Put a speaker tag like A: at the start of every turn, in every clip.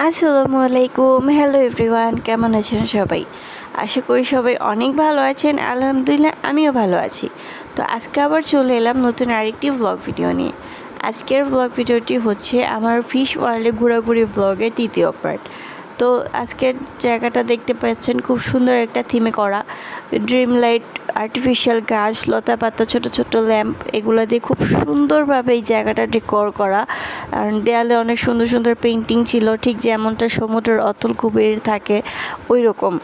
A: আসসালামু আলাইকুম। Hello everyone, কেমন আছেন সবাই? আশা করি সবাই অনেক ভালো আছেন। আলহামদুলিল্লাহ আমিও ভালো আছি। তো আজকে আবার চলে এলাম নতুন আরেকটি ভ্লগ ভিডিও নিয়ে। আজকের ভ্লগ ভিডিওটি হচ্ছে আমার ফিশ ওয়ার্ল্ডে ঘোরাঘুরি ভ্লগের তৃতীয় পার্ট। তো আজকের জায়গাটা দেখতে পাচ্ছেন, খুব সুন্দর একটা থিমে করা। ড্রিম লাইট, আর্টিফিশিয়াল গাছ, লতা পাতা, ছোট ছোট ল্যাম্প, এগুলো দিয়ে খুব সুন্দরভাবে এই জায়গাটা ডেকোর করা। আর দেয়ালে অনেক সুন্দর সুন্দর পেন্টিং ছিল, ঠিক যেমনটা সমুদ্রের অতল কুবের থাকে ওই রকম।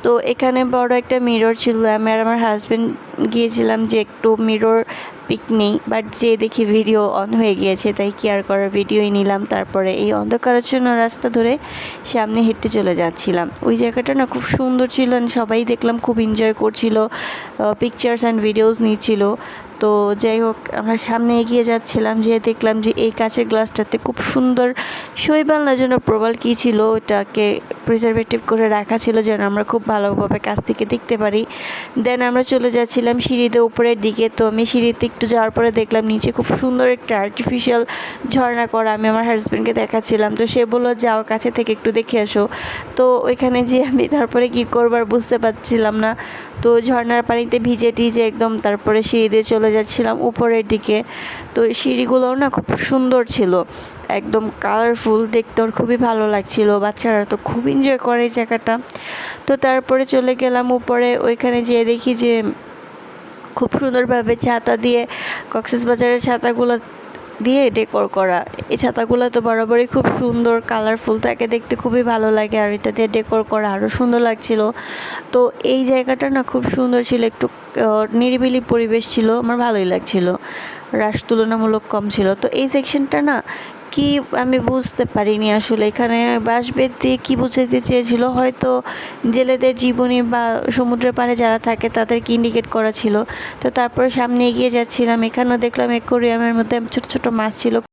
A: তো এখানে বড় একটা মিরর ছিল। আমি আর আমার হাজব্যান্ড গিয়েছিলাম যে একটু মিরর পিক নেই, বাট যে দেখি ভিডিও অন হয়ে গিয়েছে, তাই কেয়ার করার ভিডিওই নিলাম। তারপরে এই অন্ধকারাচ্ছন্ন রাস্তা ধরে সামনে হেঁটে চলে যাচ্ছিলাম। ওই জায়গাটা না খুব সুন্দর ছিল, সবাই দেখলাম খুব এনজয় করছিল, পিকচার্স অ্যান্ড ভিডিওস নিচ্ছিল। তো যাই হোক, আমরা সামনে এগিয়ে যাচ্ছিলাম, যে দেখলাম যে এই কাঁচের গ্লাসটাতে খুব সুন্দর শৈবাল না যেন প্রবাল কী ছিল, ওটাকে প্রিজারভেটিভ করে রাখা ছিল যেন আমরা খুব ভালোভাবে কাছ থেকে দেখতে পারি। দেন আমরা চলে যাচ্ছিলাম সিঁড়িতে উপরের দিকে। তো আমি সিঁড়িতে একটু যাওয়ার পরে দেখলাম নিচে খুব সুন্দর একটা আর্টিফিশিয়াল ঝর্ণা করা। আমি আমার হাজব্যান্ডকে দেখাচ্ছিলাম, তো সে বললো যাও কাছে থেকে একটু দেখে আসো। তো ওইখানে যে আমি তারপরে কী করবার বুঝতে পারছিলাম না। তো ঝর্ণার পানিতে ভিজে টিজে একদম তারপরে সিঁড়ি দিয়ে চলে যাচ্ছিলাম উপরের দিকে। তো সিঁড়িগুলোও না খুব সুন্দর ছিল, একদম কালারফুল, দেখতে ওর খুবই ভালো লাগছিল। বাচ্চারা তো খুব এনজয় করে এই জায়গাটা। তো তারপরে চলে গেলাম উপরে। ওইখানে যেয়ে দেখি যে খুব সুন্দরভাবে ছাতা দিয়ে, কক্সবাজারের ছাতাগুলো দিয়ে ডেকোর করা। এই ছাতাগুলো তো বরাবরই খুব সুন্দর, কালারফুল থাকে, দেখতে খুবই ভালো লাগে। আর এটা দিয়ে ডেকোর করা আরও সুন্দর লাগছিল। তো এই জায়গাটা না খুব সুন্দর ছিল, একটু নিরিবিলি পরিবেশ ছিল, আমার ভালোই লাগছিল। রাশ তুলনামূলক কম ছিল। তো এই সেকশনটা না কি আমি বুঝতে পারিনি আসলে, এখানে বাঁশবেত দিয়ে কী বুঝাতে চেয়েছিল, হয়তো জেলেদের জীবনী বা সমুদ্রের পাড়ে যারা থাকে তাদেরকে ইন্ডিকেট করা ছিল। তো তারপরে সামনে এগিয়ে যাচ্ছিলাম, এখানেও দেখলাম অ্যাকোয়ারিয়ামের মধ্যে ছোট ছোট মাছ ছিল।